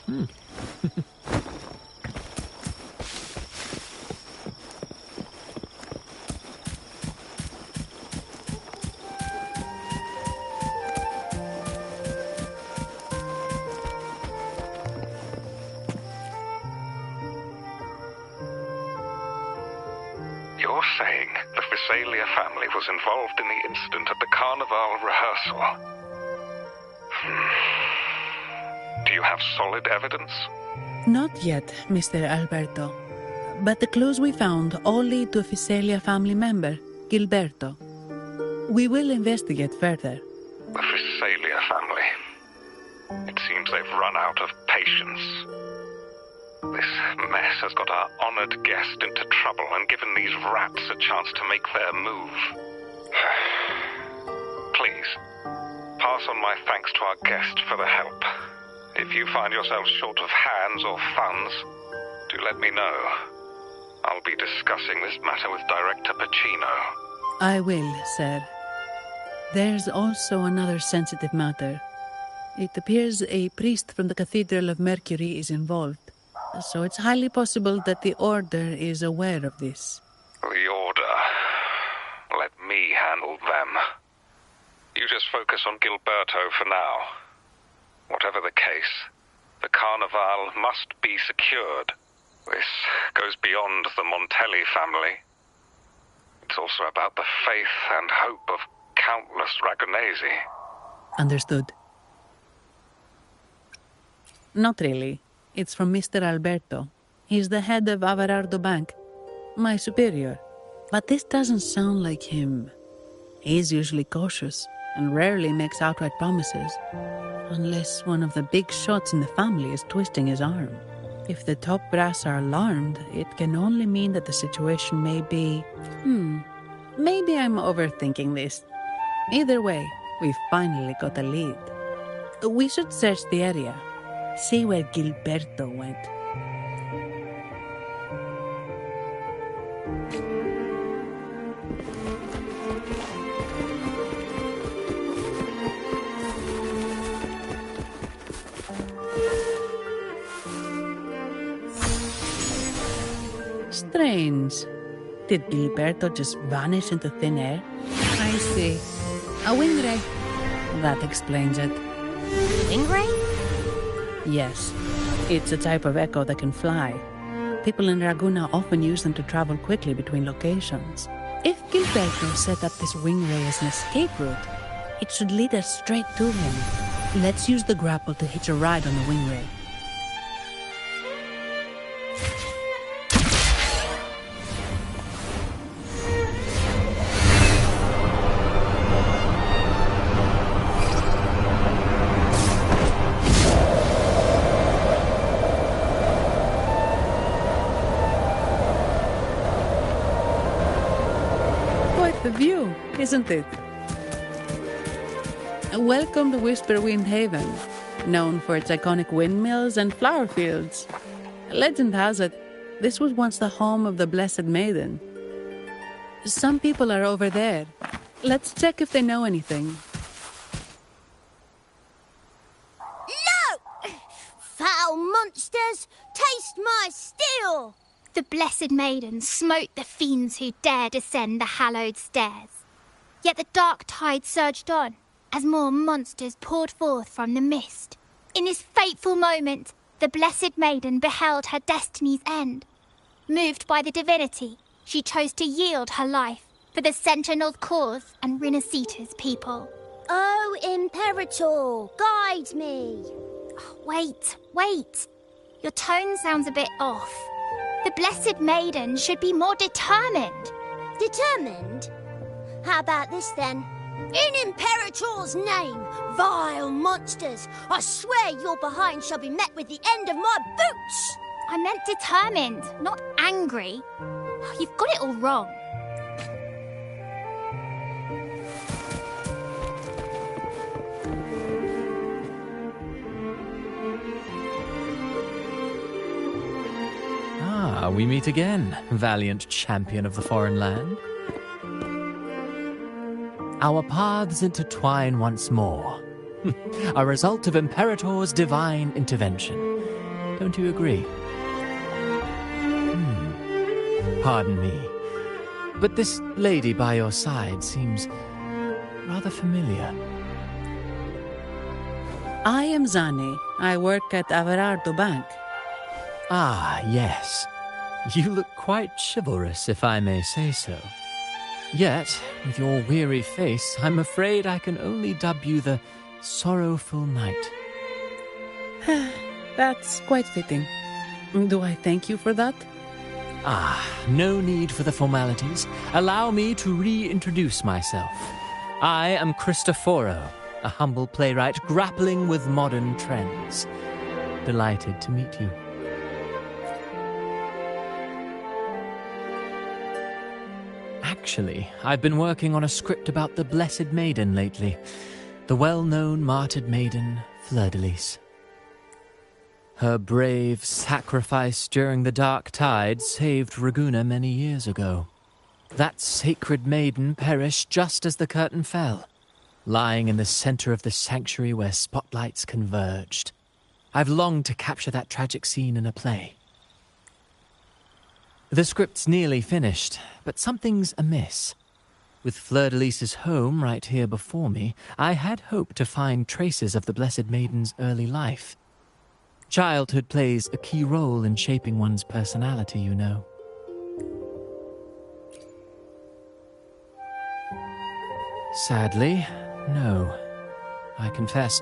You're saying the Visalia family was involved in the incident at the Carnival rehearsal? Do you have solid evidence? Not yet, Mr. Alberto. But the clues we found all lead to a Visalia family member, Gilberto. We will investigate further. The Visalia family. It seems they've run out of patience. This mess has got our honored guest into trouble and given these rats a chance to make their move. Please, pass on my thanks to our guest for the help. If you find yourself short of hands or funds, do let me know. I'll be discussing this matter with Director Pacino. I will, sir. There's also another sensitive matter. It appears a priest from the Cathedral of Mercury is involved. So it's highly possible that the Order is aware of this. The Order. Let me handle them. You just focus on Gilberto for now. Whatever the case, the Carnival must be secured. This goes beyond the Montelli family. It's also about the faith and hope of countless Ragonesi. Understood. Not really. It's from Mr. Alberto. He's the head of Averardo Bank, my superior. But this doesn't sound like him. He's usually cautious and rarely makes outright promises, unless one of the big shots in the family is twisting his arm. If the top brass are alarmed, it can only mean that the situation may be... Maybe I'm overthinking this. Either way, we've finally got a lead. We should search the area. See where Gilberto went. Strange. Did Gilberto just vanish into thin air? I see. A wing ray. That explains it. Wing ray? Yes, it's a type of echo that can fly. People in Raguna often use them to travel quickly between locations. If Gilberto set up this wing ray as an escape route, it should lead us straight to him. Let's use the grapple to hitch a ride on the wing ray. The view, isn't it? Welcome to Whisperwind Haven, known for its iconic windmills and flower fields. Legend has it, this was once the home of the Blessed Maiden. Some people are over there. Let's check if they know anything. No! Foul monsters, taste my steel! The Blessed Maiden smote the fiends who dared ascend the hallowed stairs. Yet the dark tide surged on, as more monsters poured forth from the mist. In this fateful moment, the Blessed Maiden beheld her destiny's end. Moved by the divinity, she chose to yield her life for the Sentinel's cause and Rinascita's people. Oh, Imperator, guide me. Wait. Your tone sounds a bit off. The Blessed Maiden should be more determined. Determined? How about this then? In Imperator's name, vile monsters, I swear your behind shall be met with the end of my boots! I meant determined, not angry. You've got it all wrong. We meet again, valiant champion of the foreign land. Our paths intertwine once more, a result of Imperator's divine intervention. Don't you agree? Pardon me, but this lady by your side seems rather familiar. I am Zani. I work at Averardo Bank. Ah, yes. You look quite chivalrous, if I may say so. Yet, with your weary face, I'm afraid I can only dub you the Sorrowful Knight. That's quite fitting. Do I thank you for that? Ah, no need for the formalities. Allow me to reintroduce myself. I am Cristoforo, a humble playwright grappling with modern trends. Delighted to meet you. Actually, I've been working on a script about the Blessed Maiden lately. The well-known martyred maiden, Fleur-de-Lis. Her brave sacrifice during the Dark Tide saved Raguna many years ago. That sacred maiden perished just as the curtain fell, lying in the center of the sanctuary where spotlights converged. I've longed to capture that tragic scene in a play. The script's nearly finished, but something's amiss. With Fleur-de-Lis's home right here before me, I had hoped to find traces of the Blessed Maiden's early life. Childhood plays a key role in shaping one's personality, you know. Sadly, no. I confess,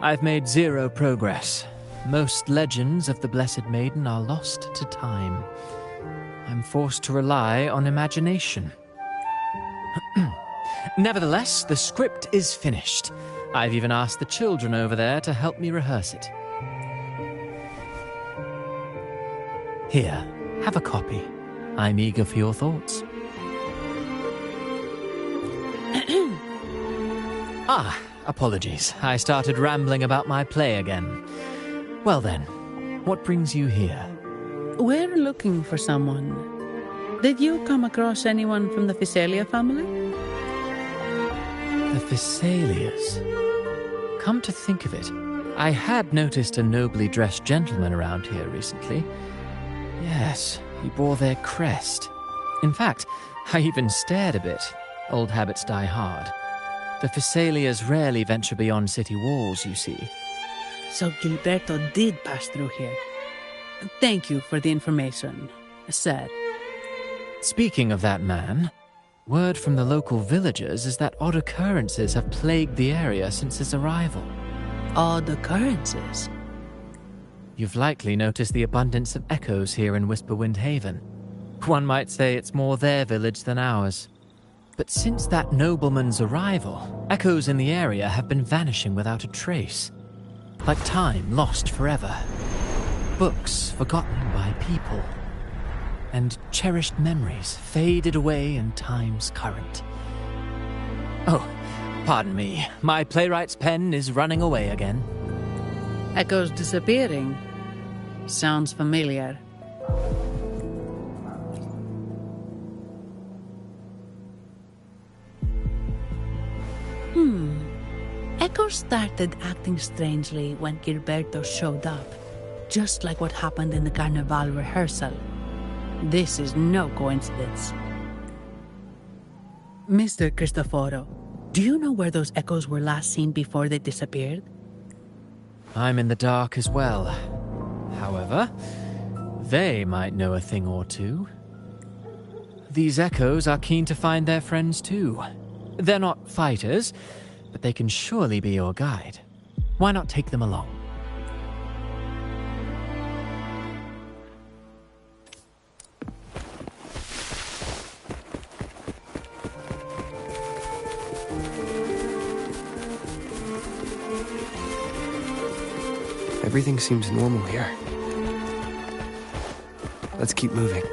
I've made zero progress. Most legends of the Blessed Maiden are lost to time. I'm forced to rely on imagination. Nevertheless, the script is finished. I've even asked the children over there to help me rehearse it. Here, have a copy. I'm eager for your thoughts. Apologies. I started rambling about my play again. Well then, what brings you here? We're looking for someone. Did you come across anyone from the Physalia family? The Physalias? Come to think of it, I had noticed a nobly dressed gentleman around here recently. Yes, he bore their crest. In fact, I even stared a bit. Old habits die hard. The Physalias rarely venture beyond city walls, you see. So Gilberto did pass through here. Thank you for the information, sir. Speaking of that man, word from the local villagers is that odd occurrences have plagued the area since his arrival. Odd occurrences? You've likely noticed the abundance of echoes here in Whisperwind Haven. One might say it's more their village than ours. But since that nobleman's arrival, echoes in the area have been vanishing without a trace. Like time lost forever. Books forgotten by people. And cherished memories faded away in time's current. Oh, pardon me. My playwright's pen is running away again. Echoes disappearing. Sounds familiar. Echoes started acting strangely when Gilberto showed up, just like what happened in the Carnival rehearsal. This is no coincidence. Mr. Cristoforo, do you know where those echoes were last seen before they disappeared? I'm in the dark as well. However, they might know a thing or two. These echoes are keen to find their friends too. They're not fighters, but they can surely be your guide. Why not take them along? Everything seems normal here. Let's keep moving.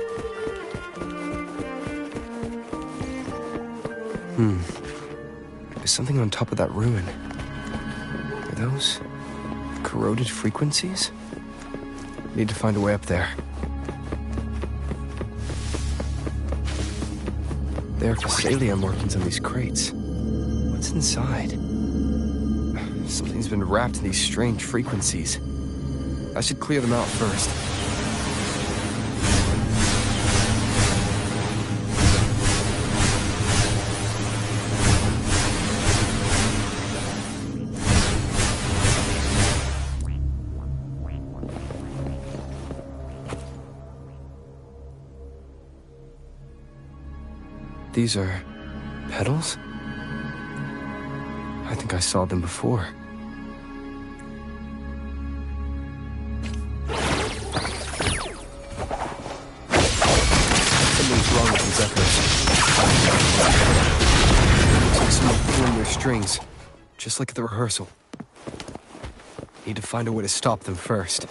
There's something on top of that ruin. Are those corroded frequencies? Need to find a way up there. There are Physalia markings on these crates. What's inside? Something's been wrapped in these strange frequencies. I should clear them out first. These are petals? I think I saw them before. Something's wrong with these echoes. Looks like someone pulling their strings, just like at the rehearsal. Need to find a way to stop them first.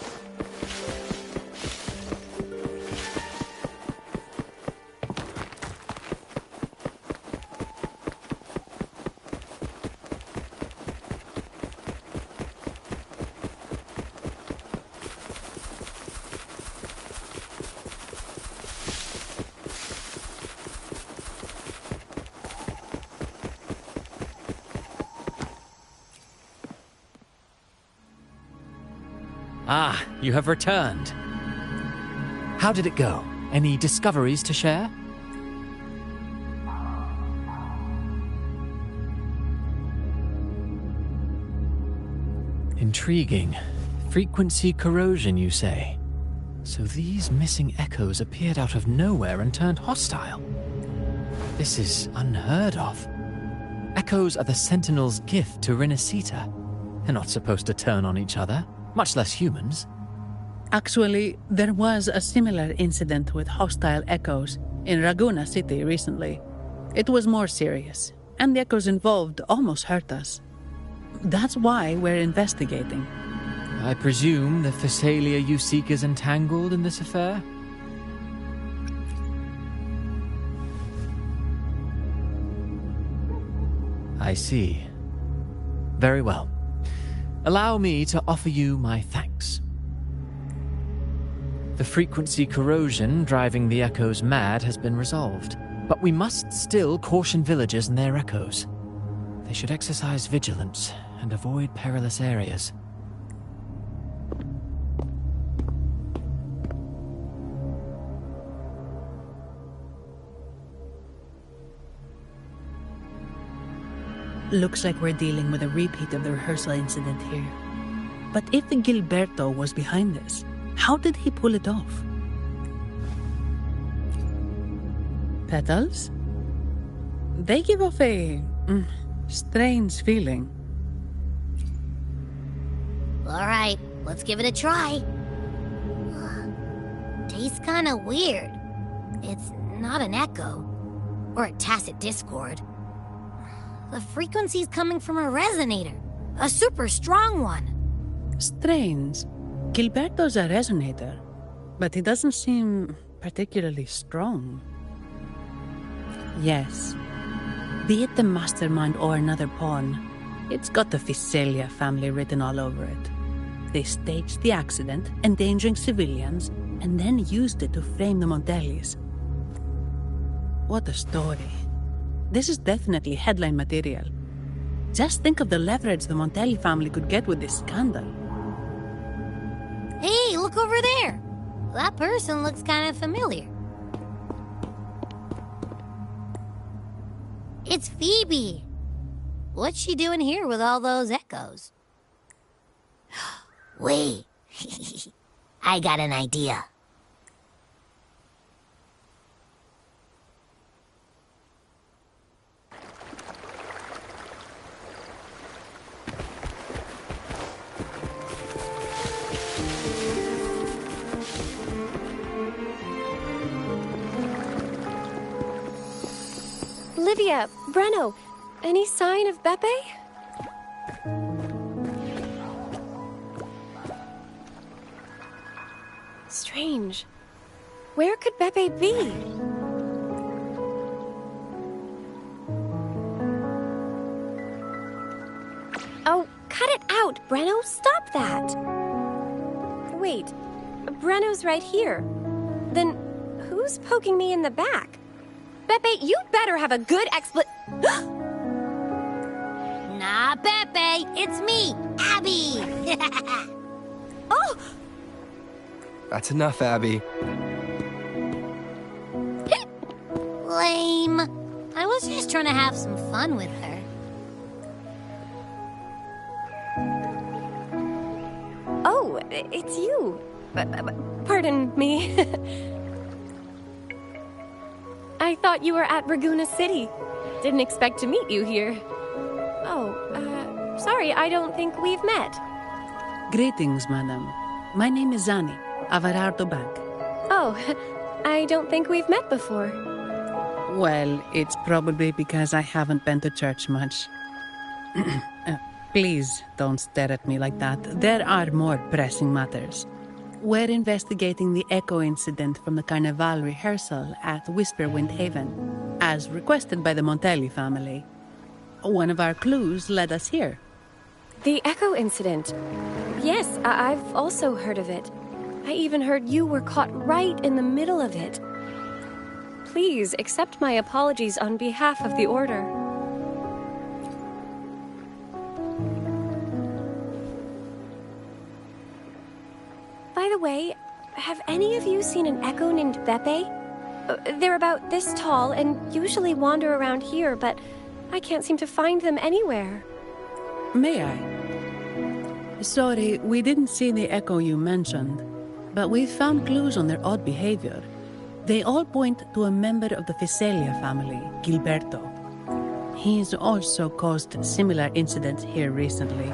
Ah, you have returned. How did it go? Any discoveries to share? Intriguing. Frequency corrosion, you say? So these missing echoes appeared out of nowhere and turned hostile. This is unheard of. Echoes are the Sentinel's gift to Rinasita. They're not supposed to turn on each other, much less humans. Actually, there was a similar incident with hostile echoes in Raguna City recently. It was more serious, and the echoes involved almost hurt us. That's why we're investigating. I presume the Phasalia you seek is entangled in this affair? I see. Very well. Allow me to offer you my thanks. The frequency corrosion driving the echoes mad has been resolved, but we must still caution villagers and their echoes. They should exercise vigilance and avoid perilous areas. Looks like we're dealing with a repeat of the rehearsal incident here. But if Gilberto was behind this, how did he pull it off? Petals? They give off a strange feeling. All right, let's give it a try. Tastes kind of weird. It's not an echo or a tacit discord. The frequency's coming from a resonator, a super strong one. Strange. Gilberto's a resonator, but he doesn't seem particularly strong. Yes. Be it the mastermind or another pawn, it's got the Phasalia family written all over it. They staged the accident, endangering civilians, and then used it to frame the Montellis. What a story. This is definitely headline material. Just think of the leverage the Montelli family could get with this scandal. Hey, look over there. That person looks kind of familiar. It's Phoebe. What's she doing here with all those echoes? Wait. I got an idea. Livia, Breno, any sign of Beppe? Strange. Where could Beppe be? Oh, cut it out, Breno. Stop that. Wait, Breno's right here. Then who's poking me in the back? Beppe, you better have a good Nah, Beppe, it's me, Abby. Oh, That's enough, Abby. Lame. I was just trying to have some fun with her. Oh, it's you. Pardon me. I thought you were at Raguna City. Didn't expect to meet you here. Oh, sorry, I don't think we've met. Greetings, madam. My name is Zani, Averardo Bank. Oh, I don't think we've met before. Well, it's probably because I haven't been to church much. Please don't stare at me like that. There are more pressing matters. We're investigating the Echo incident from the Carnival rehearsal at Whisperwind Haven, as requested by the Montelli family. One of our clues led us here. The Echo incident. Yes, I've also heard of it. I even heard you were caught right in the middle of it. Please accept my apologies on behalf of the Order. By the way, have any of you seen an Echo named Beppe? They're about this tall and usually wander around here, but I can't seem to find them anywhere. May I? Sorry, we didn't see the Echo you mentioned, but we found clues on their odd behavior. They all point to a member of the Fiselia family, Gilberto. He's also caused similar incidents here recently.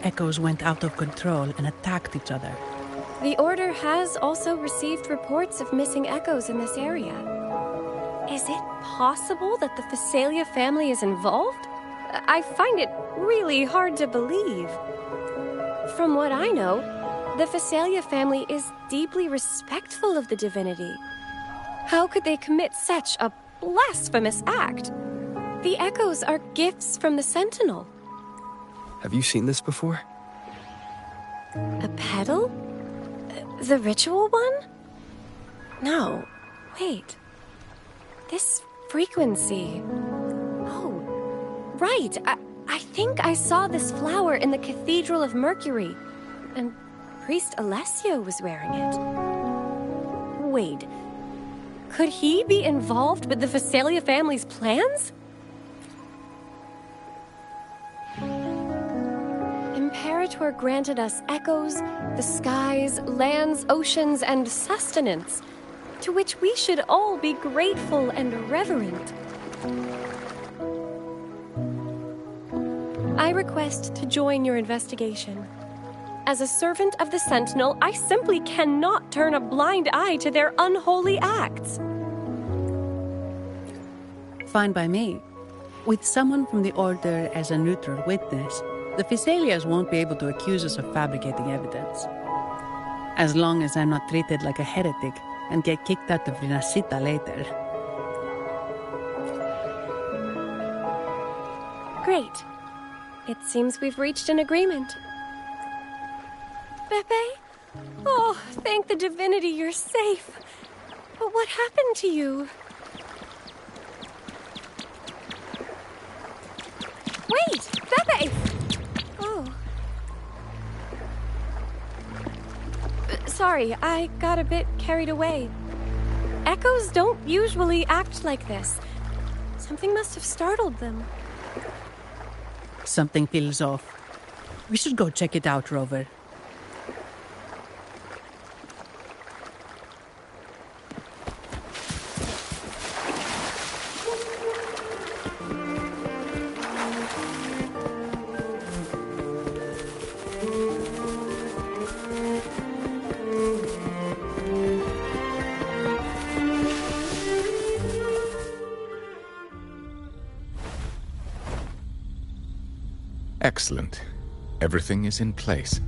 Echoes went out of control and attacked each other. The Order has also received reports of missing Echoes in this area. Is it possible that the Fiselia family is involved? I find it really hard to believe. From what I know, the Fiselia family is deeply respectful of the divinity. How could they commit such a blasphemous act? The Echoes are gifts from the Sentinel. Have you seen this before? A pedal? The ritual one? No. Wait. This frequency. Oh, right. I think I saw this flower in the Cathedral of Mercury, and Priest Alessio was wearing it. Wait. Could he be involved with the Fiselia family's plans? Imperator granted us echoes, the skies, lands, oceans, and sustenance, to which we should all be grateful and reverent. I request to join your investigation. As a servant of the Sentinel, I simply cannot turn a blind eye to their unholy acts. Fine by me. With someone from the Order as a neutral witness, the Fiselias won't be able to accuse us of fabricating evidence. As long as I'm not treated like a heretic and get kicked out of Rinascita later. Great. It seems we've reached an agreement. Beppe? Oh, thank the divinity you're safe. But what happened to you? Wait! Beppe! Oh. Sorry, I got a bit carried away. Echoes don't usually act like this. Something must have startled them. Something feels off. We should go check it out, Rover. Excellent. Everything is in place.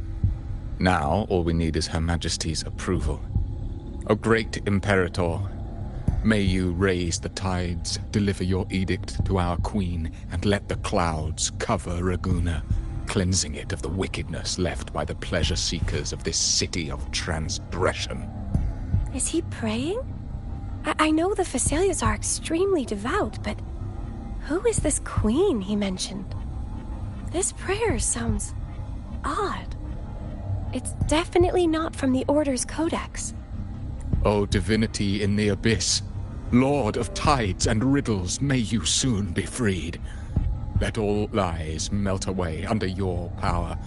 Now, all we need is Her Majesty's approval. O great Imperator, may you raise the tides, deliver your edict to our Queen, and let the clouds cover Raguna, cleansing it of the wickedness left by the pleasure-seekers of this city of transgression. Is he praying? I know the Fiselias are extremely devout, but who is this queen he mentioned? This prayer sounds odd. It's definitely not from the Order's codex. O divinity in the abyss, Lord of tides and riddles, may you soon be freed. Let all lies melt away under your power.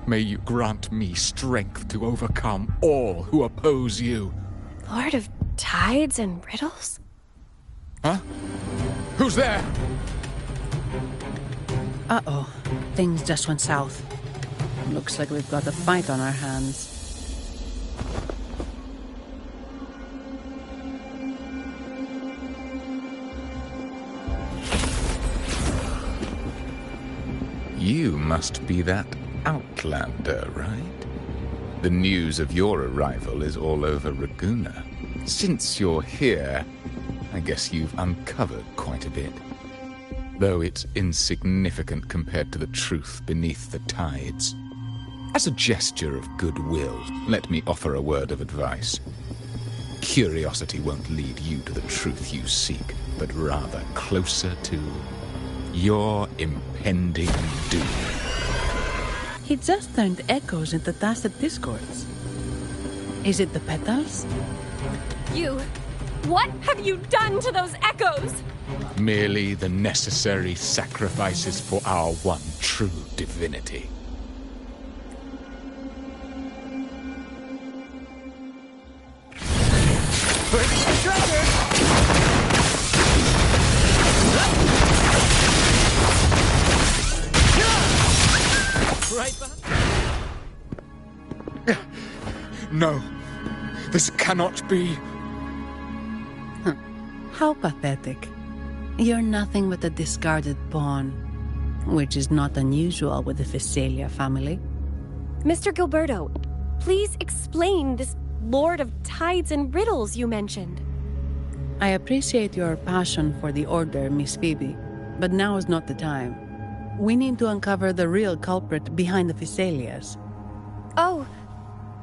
May you grant me strength to overcome all who oppose you. Lord of tides and riddles? Huh? Who's there? Uh-oh. Things just went south. Looks like we've got a fight on our hands. You must be that outlander, right? The news of your arrival is all over Raguna. Since you're here, I guess you've uncovered quite a bit. Though it's insignificant compared to the truth beneath the tides. As a gesture of goodwill, let me offer a word of advice. Curiosity won't lead you to the truth you seek, but rather closer to your impending doom. He just turned echoes into tacit discords. Is it the petals? What have you done to those echoes? Merely the necessary sacrifices for our one true divinity. No, this cannot be. How pathetic. You're nothing but a discarded pawn, which is not unusual with the Physalia family. Mr. Gilberto, please explain this Lord of Tides and Riddles you mentioned. I appreciate your passion for the Order, Miss Phoebe, but now is not the time. We need to uncover the real culprit behind the Physalias. Oh,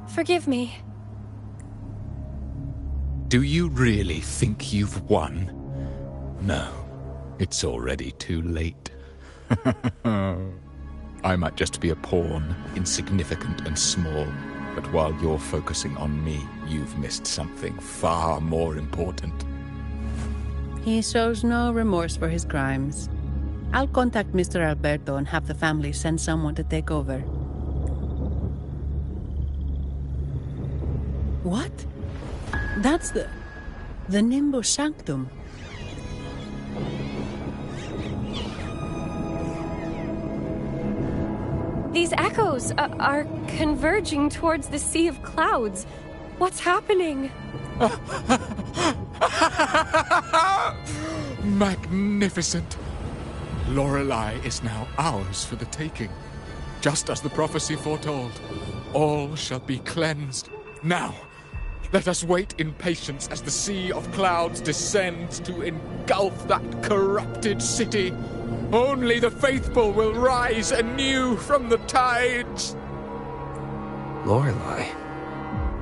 forgive me. Do you really think you've won? No, it's already too late. I might just be a pawn, insignificant and small, but while you're focusing on me, you've missed something far more important. He shows no remorse for his crimes. I'll contact Mr. Alberto and have the family send someone to take over. What? That's the Nimbus Sanctum. These echoes are converging towards the Sea of Clouds. What's happening? Magnificent! Lorelei is now ours for the taking. Just as the prophecy foretold, all shall be cleansed. Now, let us wait in patience as the Sea of Clouds descends to engulf that corrupted city. Only the faithful will rise anew from the tides. Lorelei.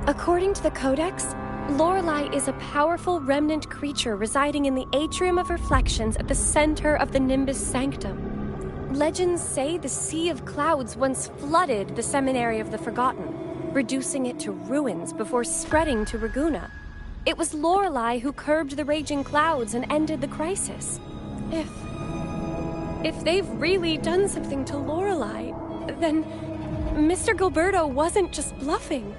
According to the Codex, Lorelei is a powerful remnant creature residing in the Atrium of Reflections at the center of the Nimbus Sanctum. Legends say the Sea of Clouds once flooded the Seminary of the Forgotten, reducing it to ruins before spreading to Raguna. It was Lorelei who curbed the raging clouds and ended the crisis. If they've really done something to Lorelei, then Mr. Gilberto wasn't just bluffing.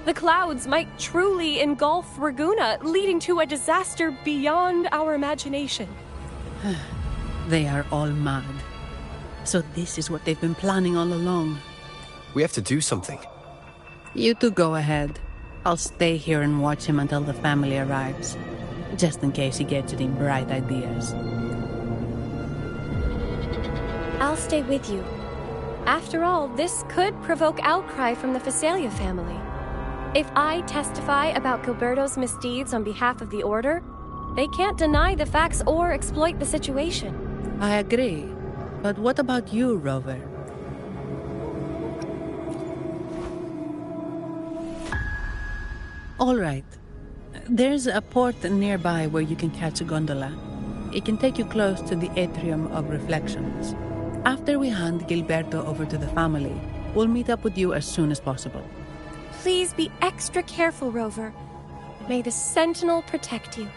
The clouds might truly engulf Raguna, leading to a disaster beyond our imagination. They are all mad. So this is what they've been planning all along. We have to do something. You two go ahead. I'll stay here and watch him until the family arrives, just in case he gets any bright ideas. I'll stay with you. After all, this could provoke outcry from the Physalia family. If I testify about Gilberto's misdeeds on behalf of the Order, they can't deny the facts or exploit the situation. I agree. But what about you, Rover? All right. There's a port nearby where you can catch a gondola. It can take you close to the Atrium of Reflections. After we hand Gilberto over to the family, We'll meet up with you as soon as possible. Please be extra careful, Rover. May the Sentinel protect you.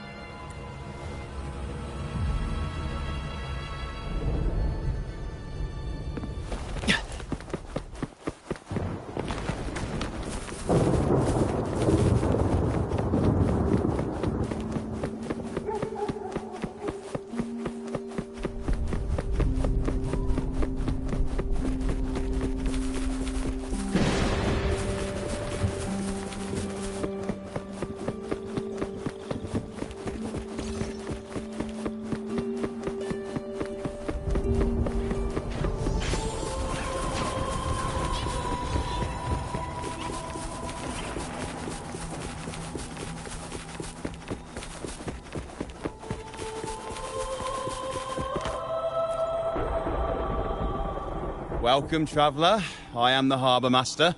Welcome, traveller. I am the Harbour Master.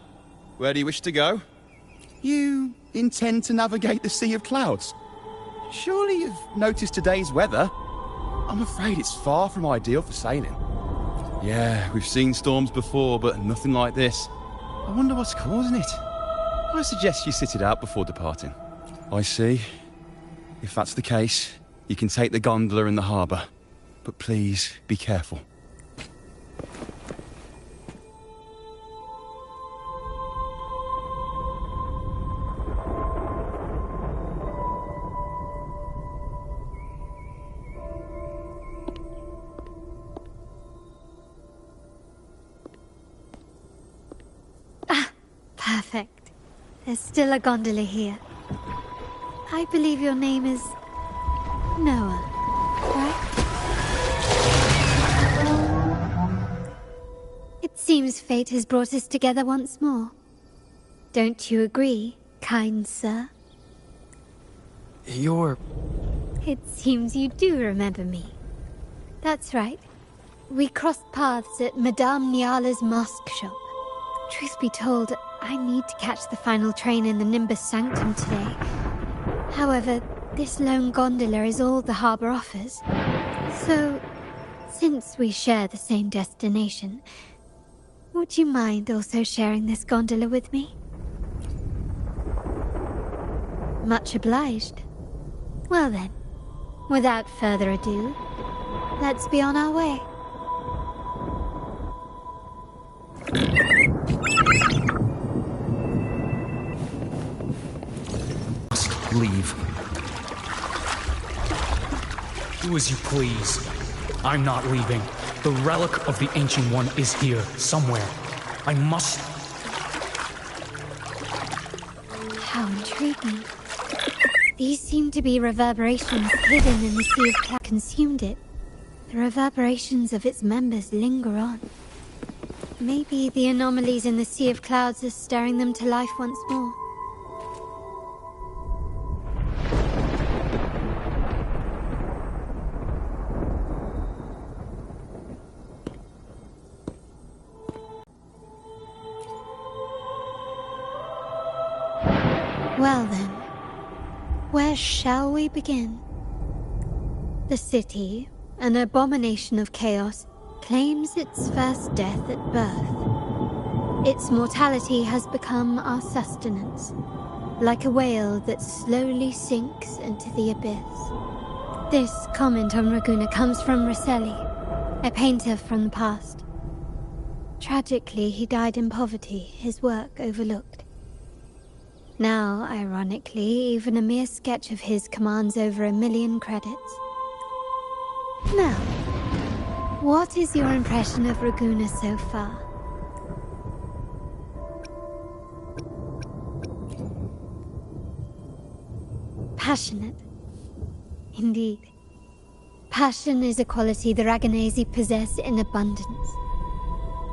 Where do you wish to go? You intend to navigate the Sea of Clouds? Surely you've noticed today's weather? I'm afraid it's far from ideal for sailing. Yeah, we've seen storms before, but nothing like this. I wonder what's causing it. I suggest you sit it out before departing. I see. If that's the case, you can take the gondola in the harbour. But please, be careful. Perfect. There's still a gondola here. I believe your name is Noah, right? It seems fate has brought us together once more. Don't you agree, kind sir? You're... It seems you do remember me. That's right. We crossed paths at Madame Niala's mosque shop. Truth be told, I need to catch the final train in the Nimbus Sanctum today. However, this lone gondola is all the harbour offers. So, since we share the same destination, would you mind also sharing this gondola with me? Much obliged. Well then, without further ado, let's be on our way. Leave. Do as you please. I'm not leaving. The relic of the Ancient One is here, somewhere. I must... How intriguing. These seem to be reverberations hidden in the Sea of Clouds. Consumed it. The reverberations of its members linger on. Maybe the anomalies in the Sea of Clouds are stirring them to life once more. Well then, where shall we begin? The city, an abomination of chaos, claims its first death at birth. Its mortality has become our sustenance, like a whale that slowly sinks into the abyss. This comment on Raguna comes from Rosselli, a painter from the past. Tragically, he died in poverty, his work overlooked. Now, ironically, even a mere sketch of his commands over 1 million credits. Now, what is your impression of Raguna so far? Passionate. Indeed. Passion is a quality the Raganesi possess in abundance.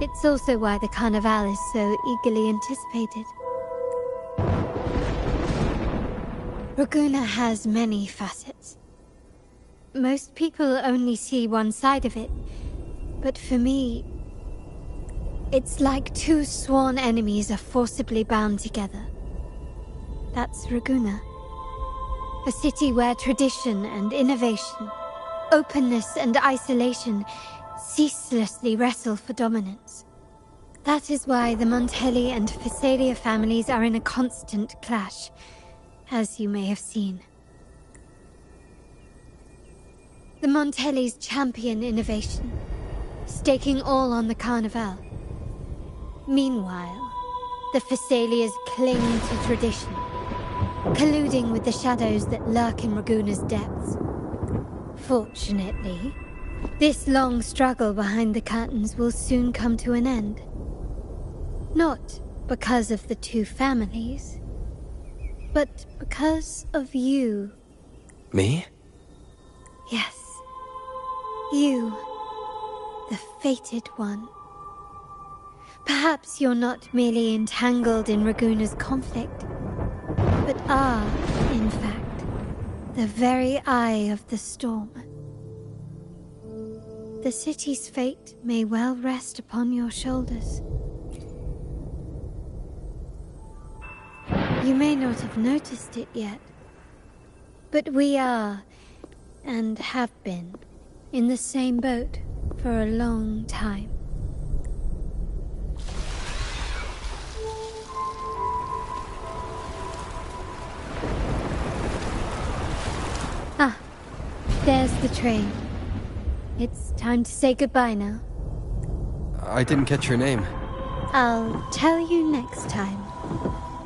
It's also why the Carnival is so eagerly anticipated. Raguna has many facets. Most people only see one side of it, but for me, it's like two sworn enemies are forcibly bound together. That's Raguna. A city where tradition and innovation, openness and isolation ceaselessly wrestle for dominance. That is why the Montelli and Phasalia families are in a constant clash, as you may have seen. The Montellis champion innovation, staking all on the Carnival. Meanwhile, the Phasalias cling to tradition, colluding with the shadows that lurk in Raguna's depths. Fortunately, this long struggle behind the curtains will soon come to an end. Not because of the two families, but because of you. Me? Yes. You, the fated one. Perhaps you're not merely entangled in Raguna's conflict, but are, in fact, the very eye of the storm. The city's fate may well rest upon your shoulders. You may not have noticed it yet, but we are, and have been, in the same boat for a long time. Ah, there's the train. It's time to say goodbye now. I didn't catch your name. I'll tell you next time.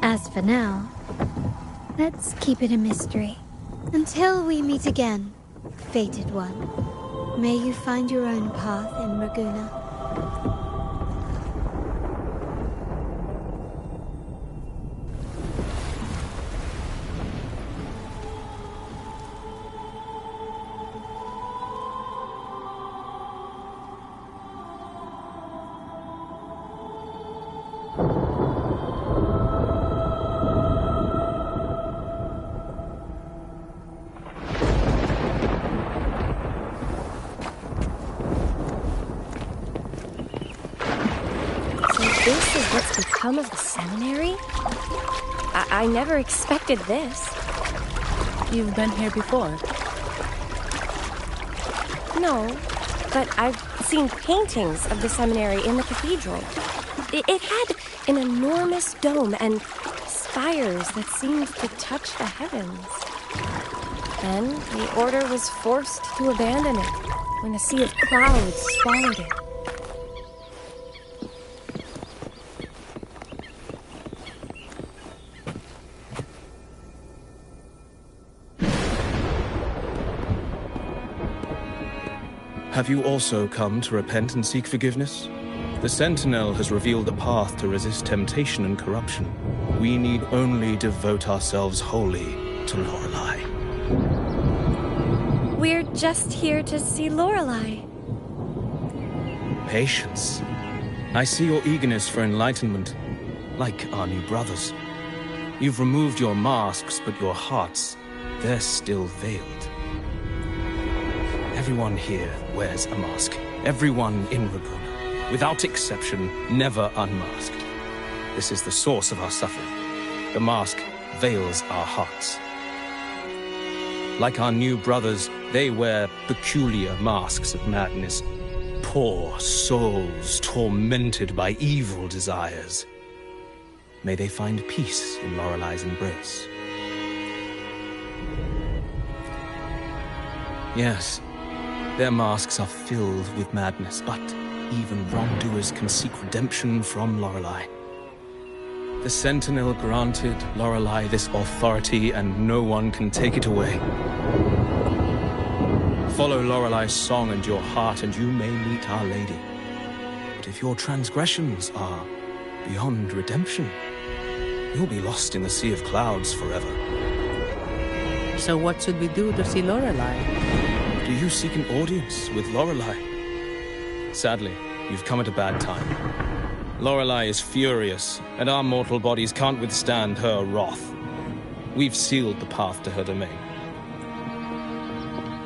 As for now, let's keep it a mystery. Until we meet again, fated one. May you find your own path in Raguna. This is what's become of the seminary? I never expected this. You've been here before? No, but I've seen paintings of the seminary in the cathedral. It had an enormous dome and spires that seemed to touch the heavens. Then the order was forced to abandon it when a sea of clouds swallowed it. Have you also come to repent and seek forgiveness? The Sentinel has revealed a path to resist temptation and corruption. We need only devote ourselves wholly to Lorelei. We're just here to see Lorelei. Patience. I see your eagerness for enlightenment, like our new brothers. You've removed your masks, but your hearts, they're still veiled. Everyone here wears a mask. Everyone in Raguna, without exception, never unmasked. This is the source of our suffering. The mask veils our hearts. Like our new brothers, they wear peculiar masks of madness. Poor souls tormented by evil desires. May they find peace in Lorelei's embrace. Yes. Their masks are filled with madness, but even wrongdoers can seek redemption from Lorelei. The Sentinel granted Lorelei this authority, and no one can take it away. Follow Lorelei's song and your heart, and you may meet Our Lady. But if your transgressions are beyond redemption, you'll be lost in the sea of clouds forever. So what should we do to see Lorelei? Do you seek an audience with Lorelei? Sadly, you've come at a bad time. Lorelei is furious, and our mortal bodies can't withstand her wrath. We've sealed the path to her domain.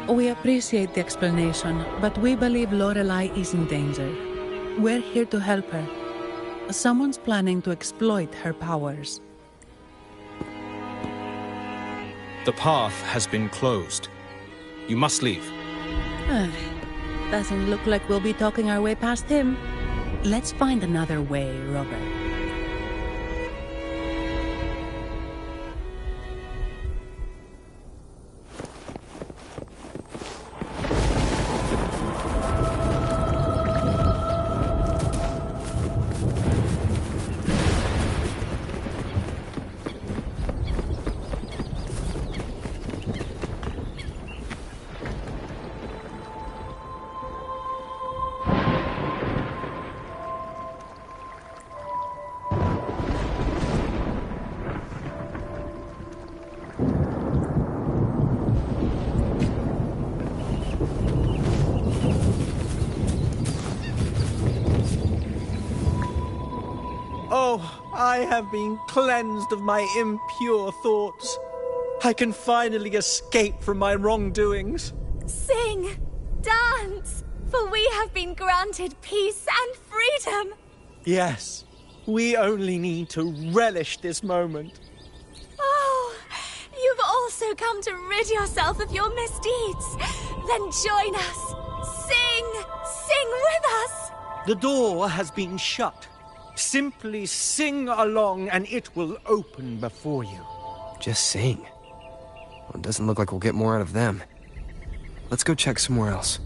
We appreciate the explanation, but we believe Lorelei is in danger. We're here to help her. Someone's planning to exploit her powers. The path has been closed. You must leave. Doesn't look like we'll be talking our way past him. Let's find another way, Robert. Oh, I have been cleansed of my impure thoughts. I can finally escape from my wrongdoings. Sing, dance, for we have been granted peace and freedom. Yes, we only need to relish this moment. Oh, you've also come to rid yourself of your misdeeds. Then join us. Sing with us. The door has been shut. Simply sing along and it will open before you. Just sing. Well, it doesn't look like we'll get more out of them. Let's go check somewhere else.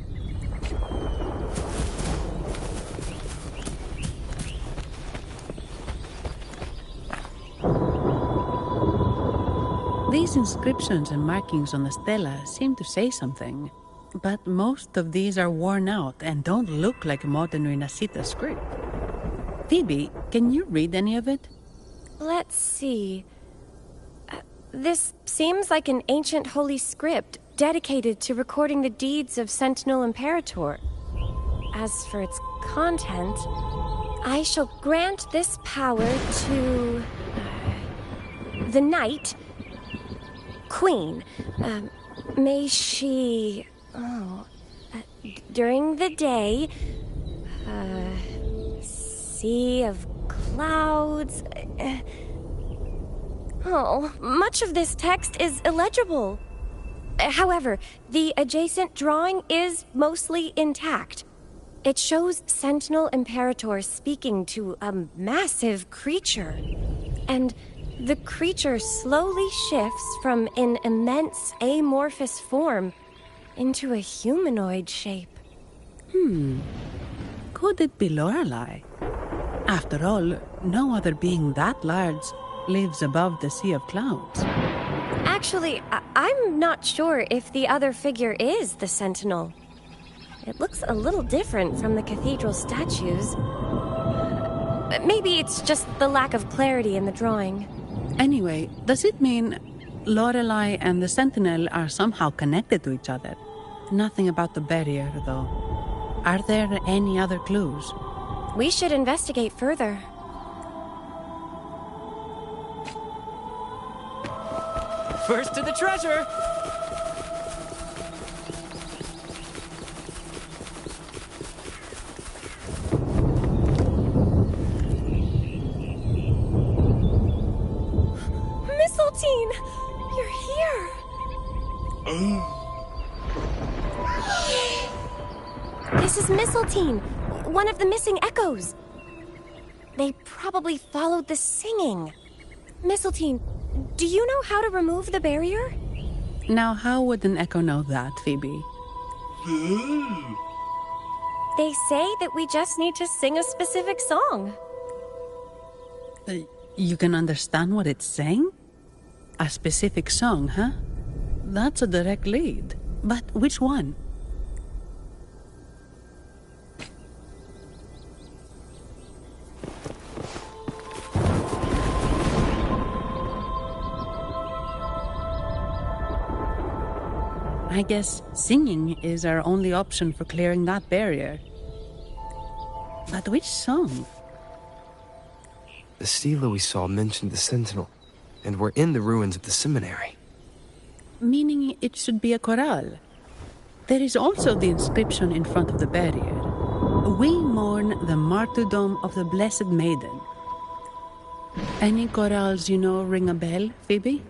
These inscriptions and markings on the stela seem to say something, but most of these are worn out and don't look like modern Renacita script. Phoebe, can you read any of it? Let's see. This seems like an ancient holy script dedicated to recording the deeds of Sentinel Imperator. As for its content, I shall grant this power to the Knight Queen. May she, during the day, sea of clouds. Much of this text is illegible. However, the adjacent drawing is mostly intact. It shows Sentinel Imperator speaking to a massive creature. And the creature slowly shifts from an immense amorphous form into a humanoid shape. Could it be Lorelei? After all, no other being that large lives above the sea of clouds. Actually, I'm not sure if the other figure is the Sentinel. It looks a little different from the cathedral statues. Maybe it's just the lack of clarity in the drawing. Anyway, does it mean Lorelei and the Sentinel are somehow connected to each other? Nothing about the barrier, though. Are there any other clues? We should investigate further. First to the treasure! Mistletoe, you're here. This is Mistletoe, one of the missing echoes. They probably followed the singing. Mistletoe, do you know how to remove the barrier? Now, how would an echo know that, Phoebe? They say that we just need to sing a specific song. You can understand what it's saying? A specific song, huh? That's a direct lead. But which one? I guess singing is our only option for clearing that barrier. But which song? The stela we saw mentioned the Sentinel, and we're in the ruins of the seminary. Meaning it should be a chorale. There is also the inscription in front of the barrier. We mourn the martyrdom of the Blessed Maiden. Any chorales you know ring a bell, Phoebe?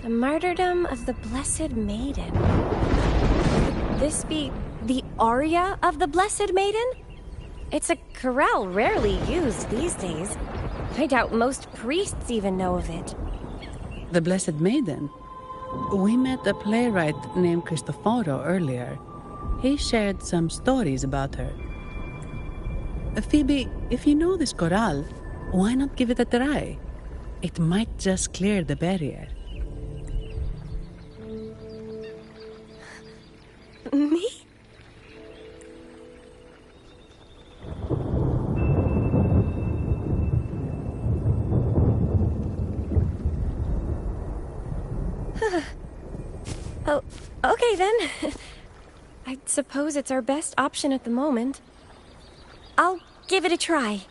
The martyrdom of the Blessed Maiden. Could this be the aria of the Blessed Maiden? It's a corral rarely used these days. I doubt most priests even know of it. The Blessed Maiden? We met a playwright named Cristoforo earlier. He shared some stories about her. Phoebe, if you know this corral, why not give it a try? It might just clear the barrier. Me? Oh, okay then. I suppose it's our best option at the moment. I'll give it a try.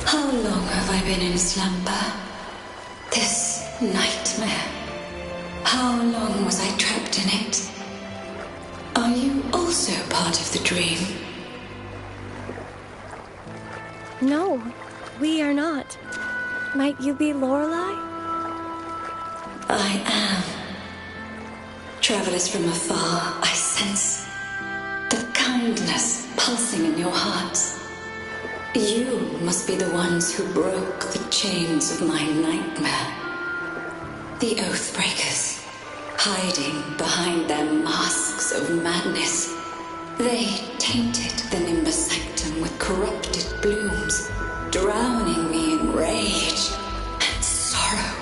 How long have I been in slumber? This nightmare. How long was I trapped in it? Are you also part of the dream? No, we are not. Might you be Lorelei? I am. Travelers from afar, I sense the kindness pulsing in your hearts. You must be the ones who broke the chains of my nightmare. The Oathbreakers, hiding behind their masks of madness. They tainted the Nimbus Sanctum with corrupted blooms, drowning me in rage and sorrow.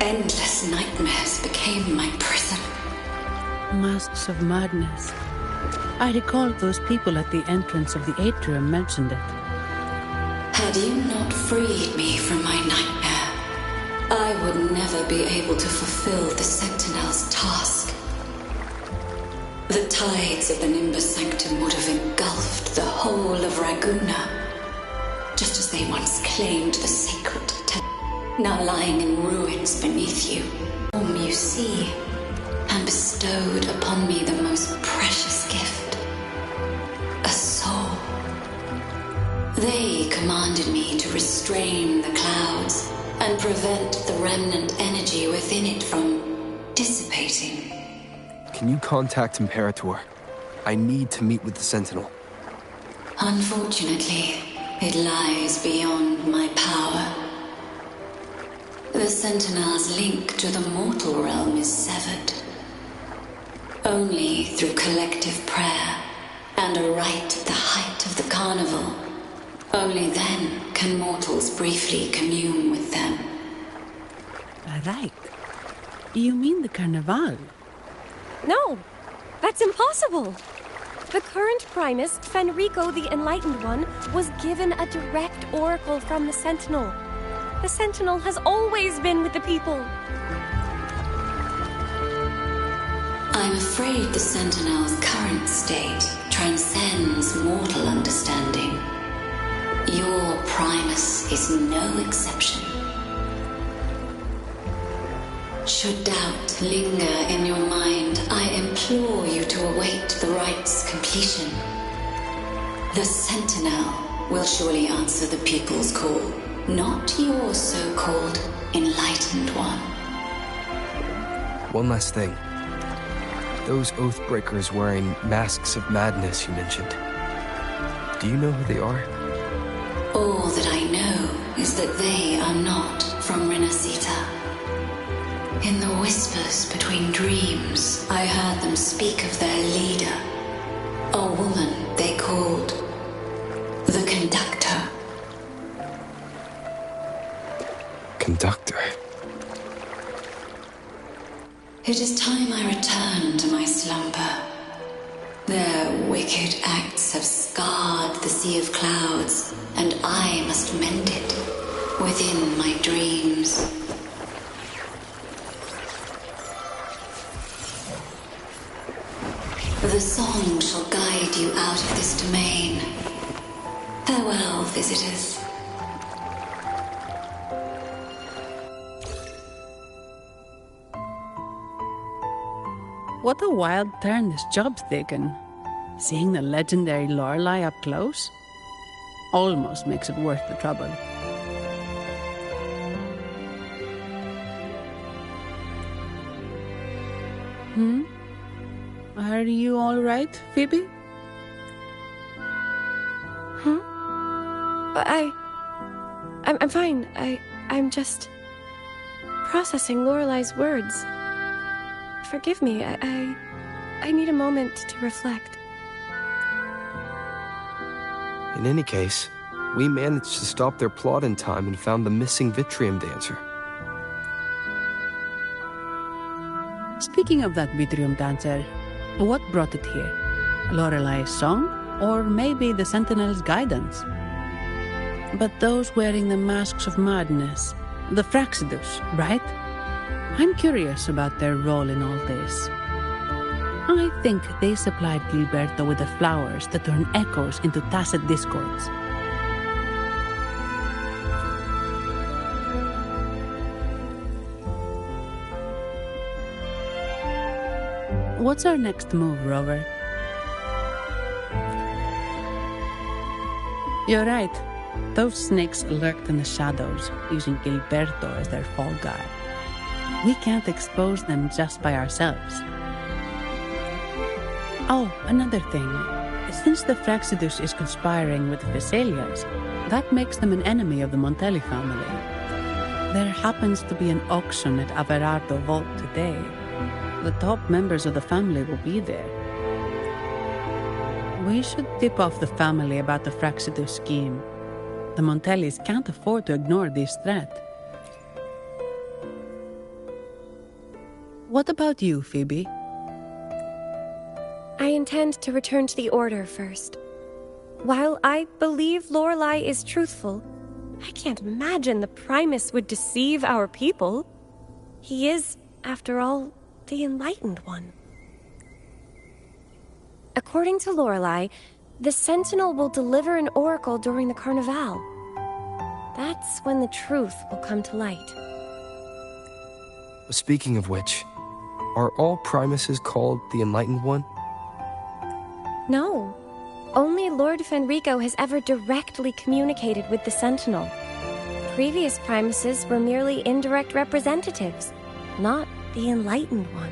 Endless nightmares became my prison. Masks of madness. I recall those people at the entrance of the atrium mentioned it. Had you not freed me from my nightmare, I would never be able to fulfill the Sentinel's task. The tides of the Nimbus Sanctum would have engulfed the whole of Raguna, just as they once claimed the sacred temple, now lying in ruins beneath you. Whom you see, and bestowed upon me the most precious gift. A soul. They commanded me to restrain the clouds and prevent the remnant energy within it from dissipating. Can you contact Imperator? I need to meet with the Sentinel. Unfortunately, it lies beyond my power. The Sentinel's link to the mortal realm is severed. Only through collective prayer and a rite at the height of the carnival. Only then can mortals briefly commune with them. A rite? You mean the carnival? No, that's impossible. The current Primus, Fenrico the Enlightened One, was given a direct oracle from the Sentinel. The Sentinel has always been with the people. I'm afraid the Sentinel's current state transcends mortal understanding. Your Primus is no exception. Should doubt linger in your mind, I implore you to await the rite's completion. The Sentinel will surely answer the people's call, not your so-called Enlightened One. One last thing. Those Oathbreakers wearing masks of madness you mentioned. Do you know who they are? All that I know is that they are not from Renacita. In the whispers between dreams, I heard them speak of their leader, a woman they called the Conductor. Conductor? It is time I return to my slumber. Their wicked acts have scarred the Sea of Clouds, and I must mend it within my dreams. The song shall guide you out of this domain. Farewell, visitors. What a wild turn this job's taken. Seeing the legendary Lorelei up close almost makes it worth the trouble. Are you all right, Phoebe? I'm fine. I'm just processing Lorelei's words. Forgive me. I need a moment to reflect. In any case, we managed to stop their plot in time and found the missing Vitrium dancer. Speaking of that Vitrium dancer, what brought it here? Lorelei's song? Or maybe the Sentinel's guidance? But those wearing the masks of madness, the Fraxidus, right? I'm curious about their role in all this. I think they supplied Gilberto with the flowers that turn echoes into tacit discords. What's our next move, Rover? You're right. Those snakes lurked in the shadows, using Gilberto as their fall guy. We can't expose them just by ourselves. Oh, another thing. Since the Fraxidus is conspiring with the Thessalians, that makes them an enemy of the Montelli family. There happens to be an auction at Averardo Vault today. The top members of the family will be there. We should tip off the family about the Fraxidus scheme. The Montellis can't afford to ignore this threat. What about you, Phoebe? I intend to return to the Order first. While I believe Lorelei is truthful, I can't imagine the Primus would deceive our people. He is, after all, the Enlightened One. According to Lorelei, the Sentinel will deliver an oracle during the Carnival. That's when the truth will come to light. Speaking of which, are all Primuses called the Enlightened One? No. Only Lord Fenrico has ever directly communicated with the Sentinel. Previous Primuses were merely indirect representatives, not the Enlightened One.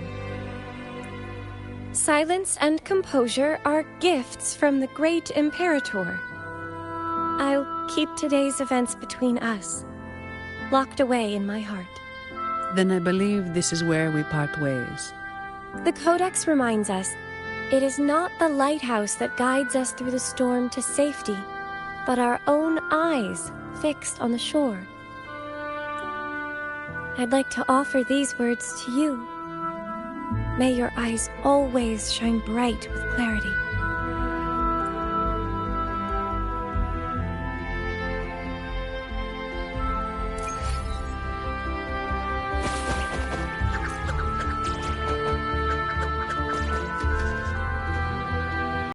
Silence and composure are gifts from the great Imperator. I'll keep today's events between us, locked away in my heart. Then I believe this is where we part ways. The Codex reminds us, it is not the lighthouse that guides us through the storm to safety, but our own eyes fixed on the shore. I'd like to offer these words to you. May your eyes always shine bright with clarity.